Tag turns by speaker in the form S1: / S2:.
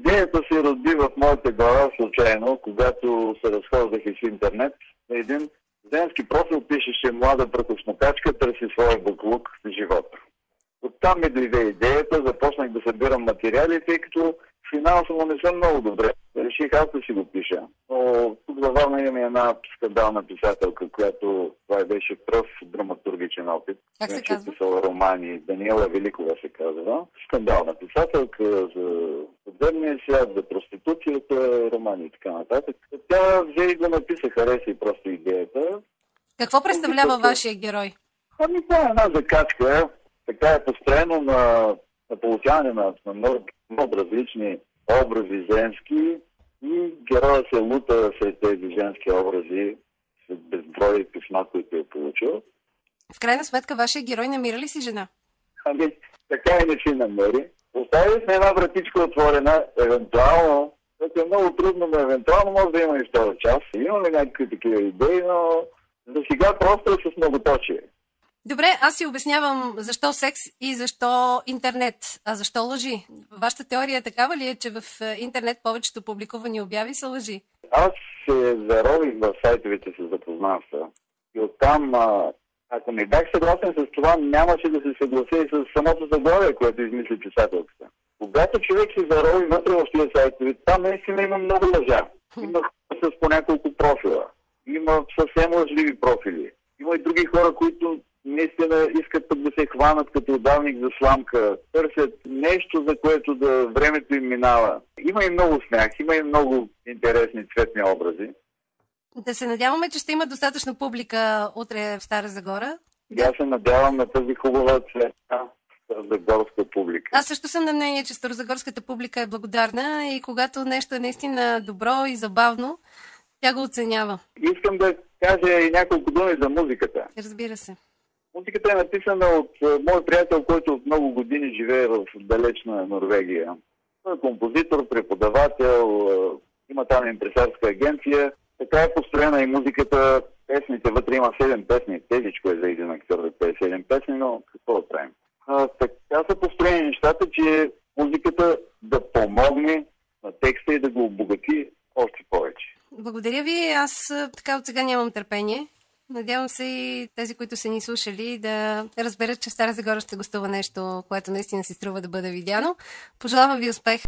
S1: Идеята се роди в моята глава случайно, когато се разхождах из интернет. Един женски профил пишеше: млада прахосмокачка търси своя буклук в живота. Оттам ми дойде идеята, започнах да събирам материали, тъй като финансово не съм много добре. Реших аз да си го пиша. Но тук във Варна имаме една скандална писателка, която това беше пръв драматургичен опит.
S2: Как се казва?
S1: Писала романи. Даниела Великова се казва. Скандална писателка за подземния свят, за проституцията, романи и така нататък. Тя взе и го написа, хареса и просто идеята.
S2: Какво представлява вашия герой?
S1: Ами това е една закачка. Така е построено на получаване на много различни образи женски и героя се лута след тези женски образи, след безброй писма, които е получил.
S2: В крайна сметка, вашия герой намира ли си жена?
S1: Ами, така и не си намери. Оставили сме една вратичка отворена, евентуално, което е много трудно, но евентуално може да има и втора част. Имаме някакви такива идеи, но за сега просто е с многоточие.
S2: Добре, аз си обяснявам защо секс и защо интернет. А защо лъжи? Вашата теория такава ли е, че в интернет повечето публикувани обяви са лъжи?
S1: Аз се зарових в сайтовете с запознанства и оттам, ако не бях съгласен с това, нямаше да се съглася и с самото заглавие, което измисли писателката. Когато човек се зарови вътре в тези сайтове, там наистина има много лъжа. Има хора с по няколко профила. Има съвсем лъжливи профили. Има и други хора, които наистина искат пък да се хванат като удавник за сламка. Търсят нещо, за което да времето им минава. Има и много смях, има и много интересни цветни образи.
S2: Да се надяваме, че ще има достатъчно публика утре в Стара Загора.
S1: Аз се надявам на тази хубава цветна старозагорска публика.
S2: Аз също съм на мнение, че старозагорската публика е благодарна и когато нещо е наистина добро и забавно, тя го оценява.
S1: Искам да кажа и няколко думи за музиката.
S2: Разбира се.
S1: Музиката е написана от мой приятел, който от много години живее в далечна Норвегия. Той е композитор, преподавател, има там импресарска агенция. Така е построена и музиката. Песните вътре има 7 песни. Тежичко е за един актьор да пее 7 песни, но какво да правим? Така са построени нещата, че музиката да помогне на текста и да го обогати още повече.
S2: Благодаря ви. Аз така от сега нямам търпение. Надявам се и тези, които са ни слушали, да разберат, че в Стара Загора ще гостува нещо, което наистина си струва да бъде видяно. Пожелавам ви успех!